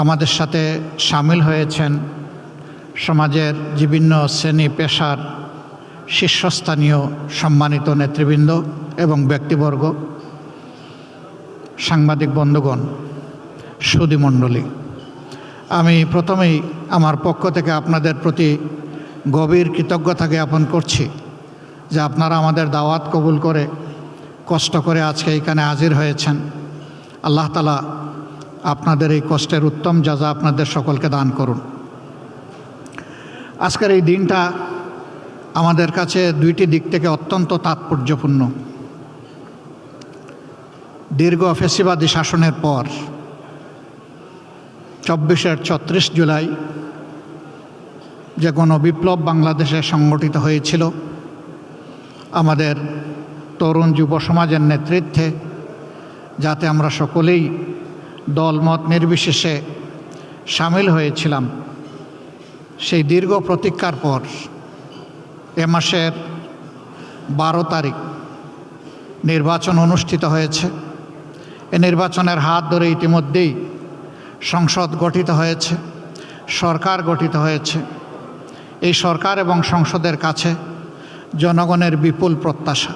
আমাদের সাথে সামিল হয়েছেন সমাজের বিভিন্ন শ্রেণী পেশার শীর্ষস্থানীয় সম্মানিত নেতৃবৃন্দ এবং ব্যক্তিবর্গ, সাংবাদিক বন্ধুগণ, সুধীমণ্ডলী। আমি প্রথমেই আমার পক্ষ থেকে আপনাদের প্রতি গভীর কৃতজ্ঞতা জ্ঞাপন করছি যে আপনারা আমাদের দাওয়াত কবুল করে কষ্ট করে আজকে এখানে হাজির হয়েছেন। আল্লাহ তাআলা আপনাদের এই কষ্টের উত্তম জাযা আপনাদের সকলকে দান করুন। আজকের এই দিনটা আমাদের কাছে দুইটি দিক থেকে অত্যন্ত তাৎপর্যপূর্ণ। দীর্ঘ ফ্যাসিবাদী শাসনের পর 36 জুলাই যে গণবিপ্লব বাংলাদেশে সংগঠিত হয়েছিল, আমাদের তরুণ যুব সমাজের নেতৃত্বে, যাতে আমরা সকলেই দলমত নির্বিশেষে সামিল হয়েছিলাম, সেই দীর্ঘ প্রতীক্ষার পর এ মাসের 12 তারিখ নির্বাচন অনুষ্ঠিত হয়েছে। এ নির্বাচনের হাত ধরে ইতিমধ্যেই সংসদ গঠিত হয়েছে, সরকার গঠিত হয়েছে। এই সরকার এবং সংসদের কাছে জনগণের বিপুল প্রত্যাশা।